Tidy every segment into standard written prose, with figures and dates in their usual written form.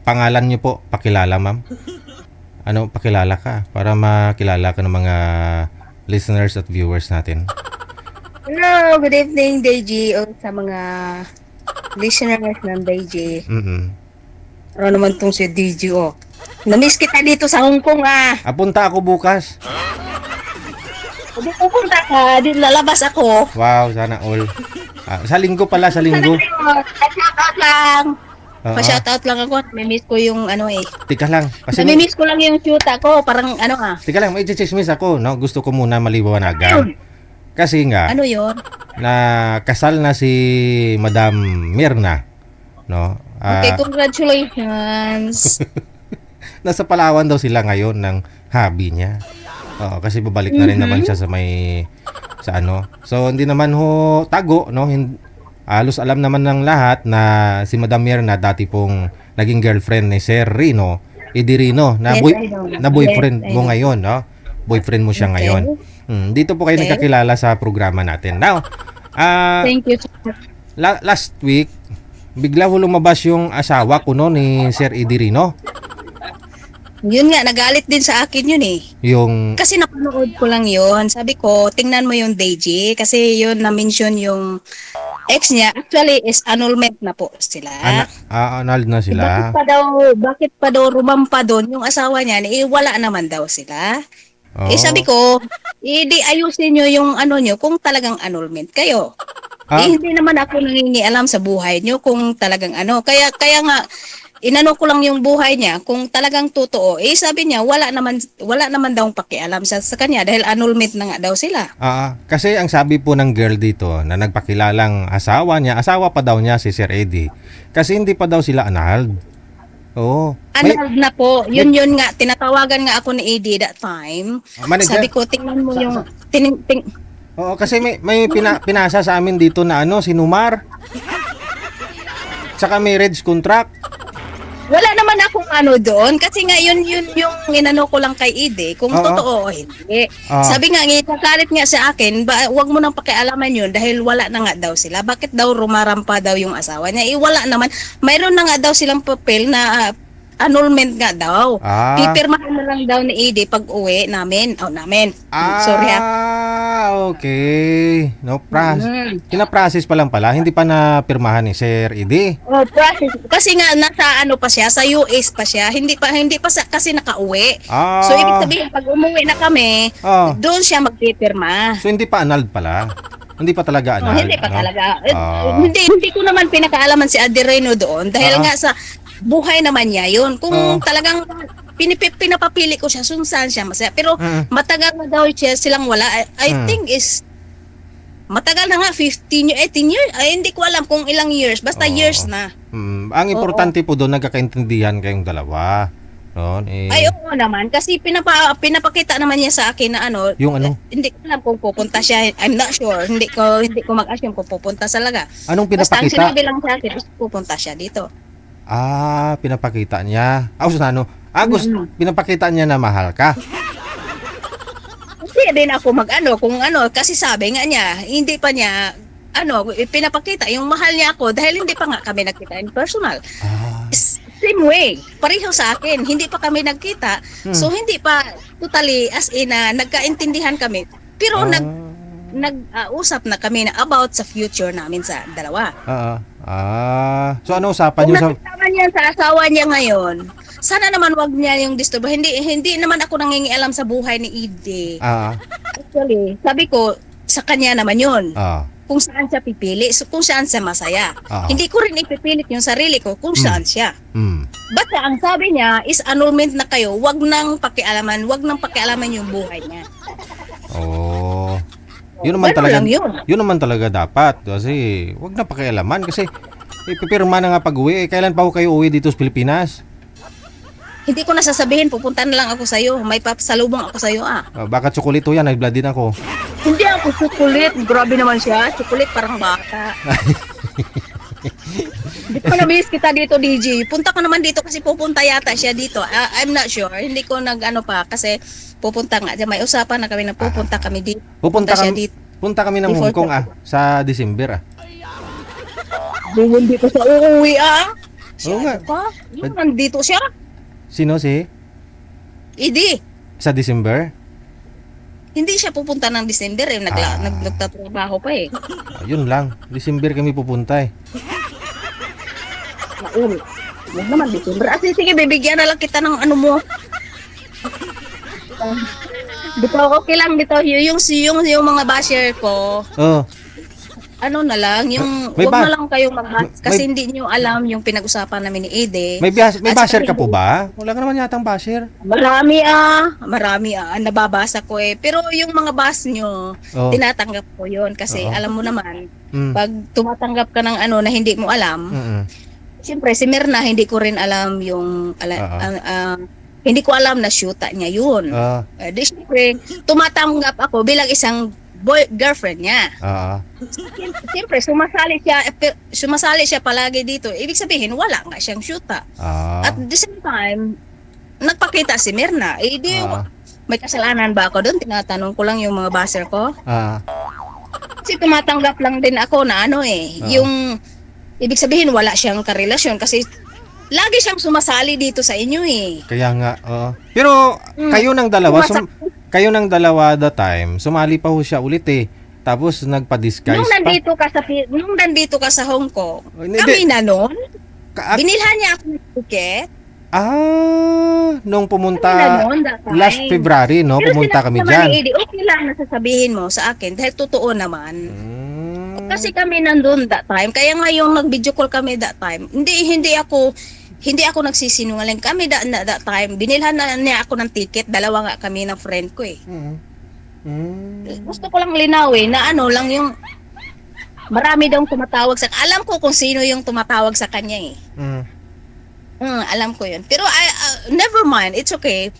pangalan niyo po, pakilala ma'am. Ano, pakilala ka para makilala ka ng mga listeners at viewers natin. Hello, good evening, Deji, o sa mga listeners ng Deji. Ano naman tong si Deji, oh. Namiss kita dito sa Hong Kong, ah. Punta ako bukas. Hindi pupunta ka, di lalabas ako. Wow, sana all. Sa linggo pala, sa linggo. Pa-shoutout lang. Oo. Pa-shoutout lang ako. Nami-miss ko yung ano eh. Tika lang. Kasi Nami-miss ko lang yung shoot ako. Parang ano ah. tika lang, may chismis ako, no? Gusto ko muna maliwanagan. Kasi nga, Ano yon? na kasal na si Madam Mirna, no? Okay, congratulations. Nasa Palawan daw sila ngayon ng hobby niya. Oo, kasi babalik na rin naman siya sa ano. So hindi naman ho tago, no? Halos alam naman ng lahat na si Madam Mirna dati pong naging girlfriend ni Sir Rino, Rino na, Yes, I know. na boyfriend Yes, I mo know. ngayon, no? Boyfriend mo siya Okay. ngayon. Dito po kayo Okay. nagkakilala sa programa natin. Now, Thank you so much. last week, bigla ho lumabas yung asawa ko no ni Sir Rino. Yun nga, nagalit din sa akin yun eh. Yung Kasi napanood ko lang yun. Sabi ko, tingnan mo yung Deji. Kasi yun na-mention yung ex niya. Actually, is annulment na po sila. annulled na sila. Bakit pa daw rumampa doon yung asawa niya? Eh, wala naman daw sila. Oo. Eh, sabi ko, di ayusin nyo yung ano nyo kung talagang annulment kayo. Ah? Eh, hindi naman ako nangingialam sa buhay nyo kung talagang ano. Kaya nga, inano ko lang yung buhay niya kung talagang totoo. Eh, sabi niya, wala naman daw pakialam sa kanya dahil annulment na nga daw sila. Kasi ang sabi po ng girl dito na nagpakilalang asawa pa daw niya si Sir Eddie. Kasi hindi pa daw sila annulled. Oo. Annulled na po. Yun nga. Tinatawagan nga ako ni Eddie that time. Manager? Sabi ko, tingnan mo yung... Oo, kasi may pinasa sa amin dito na ano, si Numar. Saka marriage contract. Wala naman akong ano doon kasi nga yun yung inano ko lang kay Ide kung Oo. totoo o hindi. Oo. Sabi nga ngitakalit nga sa akin, wag mo nang pakialaman yun dahil wala na nga daw sila. Bakit daw rumarampa daw yung asawa niya? Eh wala naman. Mayroon na nga daw silang papel na annulment nga daw. Pipirmahan na lang daw ni Ide pag uwi namin. Sorry ha. Okay. No process. Kina-process pa lang pala, hindi pa na pirmahan ni Sir Eddie. Oh, process. Kasi nga nasa ano pa siya, sa US pa siya. Hindi pa kasi nakauwi. So ibig sabihin pag umuwi na kami, doon siya magpipirma. So hindi pa annulled pala. Hindi pa talaga annulled. Hindi pa no? talaga. Hindi ko naman pinakaalaman si Adireno doon dahil nga sa buhay naman niya yun. Kung talagang pinapapili ko siya, saan siya masaya. Pero matagal na daw silang wala. I think is matagal na nga, 15 years, 18 years. Ay, hindi ko alam kung ilang years. Basta years na. Ang importante po doon, nagkakaintindihan kayong dalawa. No? Ay, oo naman. Kasi pinapakita naman niya sa akin na ano, Yung ano? Hindi ko alam kung pupunta siya. I'm not sure. Hindi ko mag-assume kung pupunta talaga. Anong Basta ang pinapakita? sinabi lang sa akin is pupunta siya dito. Pinapakita niya. Pinapakita niya na mahal ka. Hindi din ako kung kasi sabi nga niya, hindi pa niya, pinapakita yung mahal niya ako dahil hindi pa nga kami nagkita in personal. Same way, pareho sa akin, hindi pa kami nagkita, so hindi pa totally as in nagkaintindihan kami, pero nag-usap na kami na about sa future namin sa dalawa. So ano usapan Kung niyo sa... nakita niya sa asawa niya ngayon, sana naman wag niya yung disturb. Hindi naman ako nangingialam sa buhay ni Ide. Actually, sabi ko, sa kanya naman yun. Kung saan siya pipili, kung saan siya masaya. Hindi ko rin ipipilit yung sarili ko kung saan siya. Basta ang sabi niya is annulment na kayo, wag nang pakialaman yung buhay niya. Yun naman Ganun talaga. lang yun. Yun naman talaga dapat kasi wag na pakialaman kasi ipipirma na nga pag-uwi. Kailan pa ako kayo uwi dito sa Pilipinas? Hindi ko na sasabihin, pupunta na lang ako sa'yo. May pasalubong ako sa'yo Baka tsokolito yan, nag-blood din ako. Hindi ako chocolate. Grabe naman siya. Chocolate parang bata. Hindi ko na-miss kita dito, DJ. Punta ka naman dito kasi pupunta yata siya dito. I'm not sure. Hindi ko pa kasi pupunta nga. May usapan na kami na pupunta kami dito. Punta kami ng Hong Kong sa December Hindi ko sa uuwi Oo nga. Pa? Nandito siya. Sino si? Idi. Sa December? Hindi siya pupunta ng December eh. Nagtatrabaho pa eh. Yun lang. December kami pupunta eh. Naul. Huwag naman December. Sige, bibigyan na lang kita ng ano mo. Dito, okay lang dito. Yung mga basher ko, Oh. ano na lang, yung May wag ba- na lang kayong mag-bash kasi may- hindi niyo alam yung pinag-usapan namin ni Ede. May At basher saka ka po ba? Wala ka naman yatang basher. Marami nababasa ko eh. Pero yung mga bash nyo, Oh. tinatanggap ko yun kasi Oo. alam mo naman, Mm. pag tumatanggap ka ng ano na hindi mo alam, Mm-mm. siyempre si Mirna hindi ko rin alam yung hindi ko alam na shoota niya yun. Ah, Di siyempre, tumatanggap ako bilang isang girlfriend niya. ah, Siyempre, sumasali siya palagi dito. Ibig sabihin, wala nga siyang shoota. ah. At the same time, nagpakita si Mirna. Ah. May kasalanan ba ako doon? Tinatanong ko lang yung mga baser ko. Ah, Kasi tumatanggap lang din ako na yung ibig sabihin wala siyang karelasyon kasi lagi siyang sumasali dito sa inyo eh. kaya nga, oo. Pero kayo ng dalawa, kayo ng dalawa the time, sumali pa ho siya ulit eh. Tapos nagpa-disguise Nung pa. nandito ka sa Hong Kong, Hindi. kami na noon, Ka- binilhan niya ako ng ticket. Nung Kami na pumunta noon, that time. last February, no? Pero Pumunta sinabi kami naman dyan. ni Eddie, okay lang na sasabihin mo sa akin dahil totoo naman. Kasi kami nandun that time. Kaya nga yung nag-video call kami that time. Hindi ako nagsisinungaling. Kami that time, binilhan na niya ako ng ticket. Dalawa nga kami ng friend ko eh. Gusto ko lang linawin na lang yung marami daw tumatawag sa alam ko kung sino yung tumatawag sa kanya eh. Alam ko yun. Pero never mind, it's okay.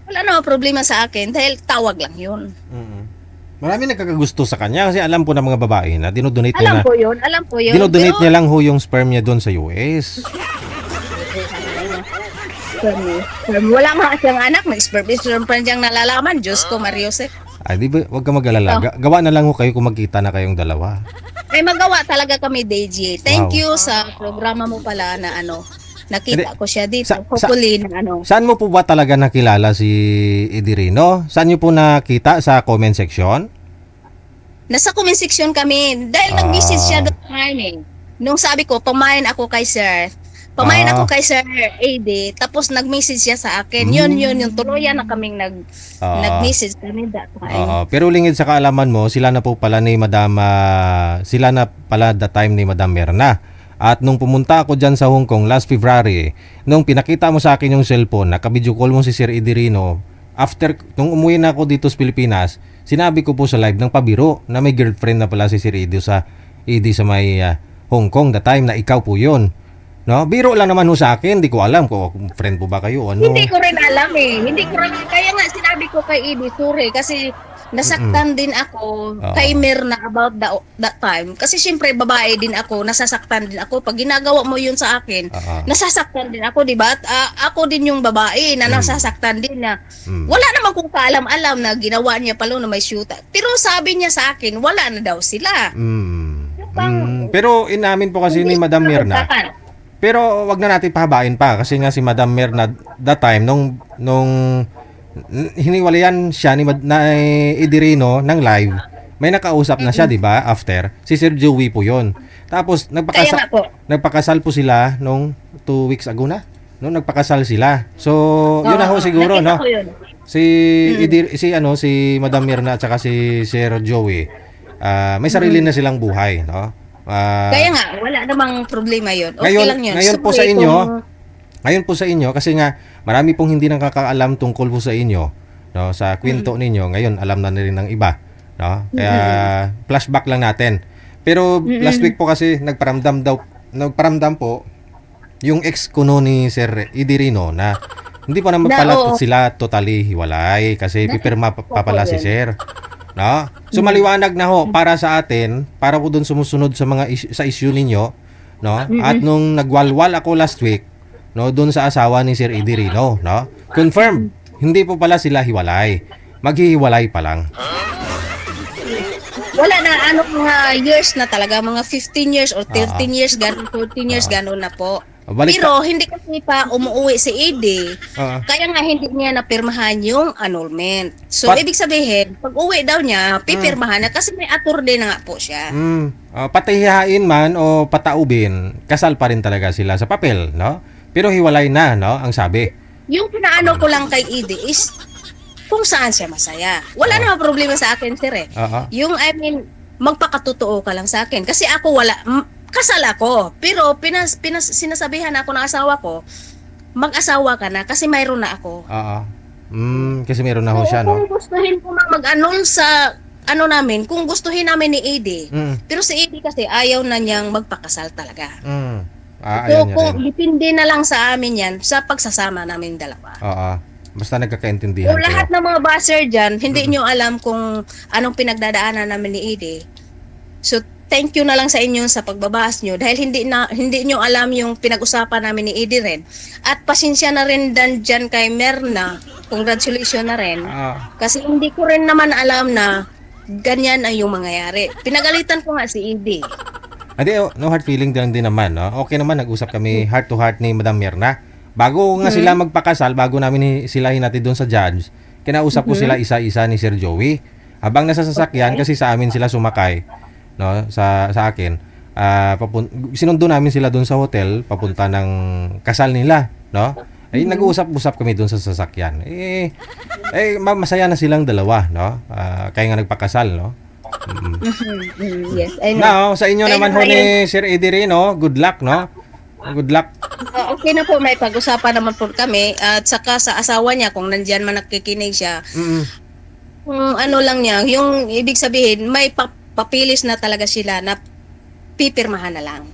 Wala na problema sa akin dahil tawag lang yun. Marami nagkakagusto sa kanya kasi alam po ng mga babae na dinodonate niya Alam ko yun. dinodonate niya lang ho yung sperm niya doon sa US. Wala nga siyang anak, may sperm pa niyang nalalaman. Diyos ko, Mariose. Ay, di ba, wag ka mag-alala. Gawa na lang ho kayo kung magkita na kayong dalawa. Ay magawa talaga kami, DJ. Thank Wow. you sa programa mo pala na nakita ko siya dito. Sa- Hopefully na Saan mo po ba talaga nakilala si Edirino? Saan niyo po nakita sa comment section? Nasa comment section kami. Dahil nag-message siya doon eh. Nung sabi ko, pamain ako kay Sir. Pamain ako kay Sir AD. Tapos nag-message siya sa akin. Yun, yung tuluyan na kaming nag-message kami that time. Pero lingid sa kaalaman mo, sila na po pala that time ni Madam Merna. At nung pumunta ako dyan sa Hong Kong last February, nung pinakita mo sa akin yung cellphone, nakabidyo call mo si Sir Edirino, nung umuwi na ako dito sa Pilipinas, sinabi ko po sa live ng pabiro na may girlfriend na pala si Sir Edio sa may Hong Kong the time na ikaw po yun. No? Biro lang naman ho sa akin, hindi ko alam kung friend po ba kayo o ano. Hindi ko rin alam eh. Kaya nga sinabi ko kay Eddie, sorry, kasi nasaktan din ako kay Mirna about that time. Kasi syempre babae din ako, nasasaktan din ako. Pag ginagawa mo yun sa akin, nasasaktan din ako, di ba? At ako din yung babae na nasasaktan din na wala naman kung kaalam-alam na ginawa niya pala na may shoot. Pero sabi niya sa akin, wala na daw sila. Pero inamin po kasi ni Madam Mirna. Pero wag na natin pahabain pa kasi nga si Madam Mirna that time nung hiniwalayan siya ni Edirino ng live. May nakausap na siya, 'di ba? After si Sir Joey po 'yon. Tapos nagpakasal po sila nung 2 weeks ago na. No, nagpakasal sila. So, yun na ho siguro, no? Si Madam Mirna at saka si Sir Joey. May sarili na silang buhay, no? Kaya nga, wala namang problema yun. Okay lang yun. Ngayon po sa inyo, kasi nga marami pong hindi nakakaalam tungkol po sa inyo, no, sa kwento ninyo. Ngayon alam na rin ng iba, no? Kaya flashback lang natin. Pero last week po kasi nagparamdam po yung ex kuno ni Sir Edirino na hindi pa naman pala sila totally hiwalay kasi pipirma pa pala si Sir. No? So maliwanag na ho para sa atin, para po doon sumusunod sa mga sa issue ninyo, no? At nung nagwalwal ako last week, no, doon sa asawa ni Sir Edirino, no? Confirm, hindi po pala sila hiwalay. Maghihiwalay pa lang. Wala na mga years na talaga, mga 15 years or 13 years, ganun, 14 years, ganun na po. Pero hindi kasi pa umuwi si Ede. Kaya nga hindi niya napirmahan yung annulment. So, ibig sabihin, pag uwi daw niya, pipirmahan na kasi may attorney na nga po siya. Patihain man o pataubin, kasal pa rin talaga sila sa papel, no? Pero hiwalay na, no? Ang sabi. Yung pinaano ko lang kay Ede is kung saan siya masaya. Wala namang problema sa akin, sir eh. Yung, I mean, magpakatotoo ka lang sa akin. Kasi ako kasal ako. Pero sinasabihan ako ng asawa ko, mag-asawa ka na kasi mayroon na ako. Kasi mayroon na ho siya, no? Kung gustuhin ko mag-annul sa namin, kung gustuhin namin ni Ede. Pero si Ede kasi ayaw na niyang magpakasal talaga. So kung depende na lang sa amin yan, sa pagsasama namin dalawa. Basta nagkakaintindihan kayo. Lahat ng mga buzzer dyan, hindi nyo alam kung anong pinagdadaanan namin ni Ede. So thank you na lang sa inyo sa pagbabahas nyo dahil hindi nyo alam yung pinag-usapan namin ni Ede rin. At pasensya na rin dyan kay Merna. Congratulations na rin. Kasi hindi ko rin naman alam na ganyan ang yung mangyayari. Pinagalitan ko nga si Ede. No hard feeling din naman, no? Okay naman, nag-usap kami heart to heart ni Madam Merna. Bago nga sila magpakasal, bago namin sila hinatid doon sa judge, kinausap ko sila isa-isa ni Sir Joey. Habang nasa sasakyan, kasi sa amin sila sumakay, no, sa akin. Sinundo namin sila doon sa hotel papunta ng kasal nila, no? Ay nag-uusap-usap kami doon sa sasakyan. Masaya na silang dalawa, no? Kaya nga nagpakasal, no? Yes, I know. Now, sa inyo naman ho ni Sir Eddie rin, no? Good luck, no? Good luck. Okay na po, may pag-usapan naman po kami. At saka sa asawa niya, kung nandyan man nakikinig siya, kung ano lang niya, yung ibig sabihin, may papilis na talaga sila na pipirmahan na lang.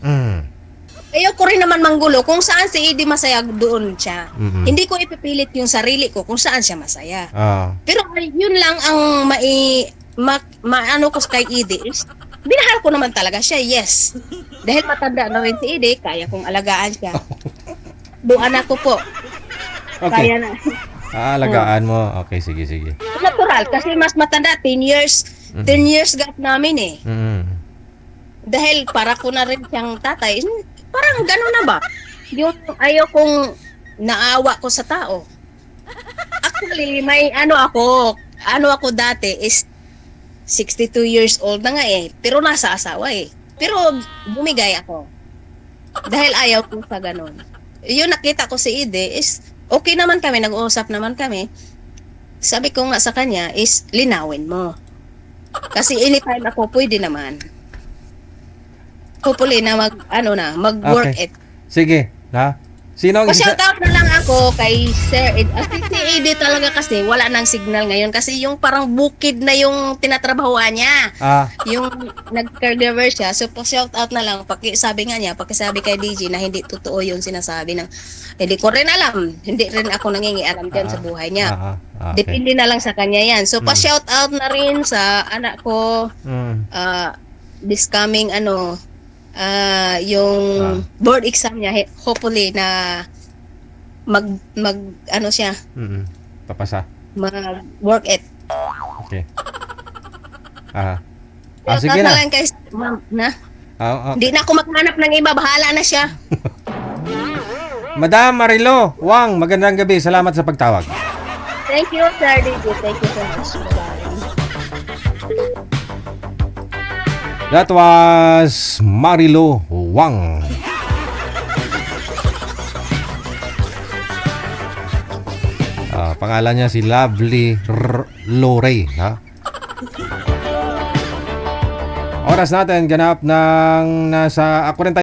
Ayoko rin naman manggulo kung saan si Eddie masaya doon siya. Hindi ko ipipilit yung sarili ko kung saan siya masaya. Pero yun lang ang maano ko kay Eddie is binahal ko naman talaga siya, yes. Dahil matanda na rin si Eddie, kaya kong alagaan siya. Doon ako po. Okay. Kaya na. Alagaan mo. Okay, sige. Natural, kasi mas matanda, 10 years. 10 years gap namin eh. Dahil para ko na rin siyang tatay, parang gano'n na ba? Yung ayaw kong naawa ko sa tao. Actually, may ano ako dati is 62 years old na nga eh. Pero nasa asawa eh. Pero bumigay ako. Dahil ayaw ko sa ganun. Yung nakita ko si Ede is okay naman kami, nag-uusap naman kami. Sabi ko nga sa kanya is linawin mo. Kasi anytime ako pwede naman. Hopefully na mag-work Okay. it. Sige, ha? Sino ang Shout out na lang ako kay Sir Ed. Si Ede talaga kasi wala nang signal ngayon kasi yung parang bukid na yung tinatrabahoan niya. Yung nag-caregiver siya. So shout out na lang, pakisabi kay DJ na hindi totoo yung sinasabi ng hindi ko rin alam. Hindi rin ako nangingialam diyan sa buhay niya. Okay. Depende na lang sa kanya yan. So pa-shout out na rin sa anak ko. This coming yung board exam niya, hopefully na siya papasa, work it. Okay. Sige na lang kay hindi na ako maghanap ng iba, bahala na siya. Madam Marilo Wang, magandang gabi, salamat sa pagtawag. Thank you, Sir DJ. Thank you so much. That was Marilo Wang. Pangalan niya si Lovely Lorey, ha? Oras natin ganap ng nasa 40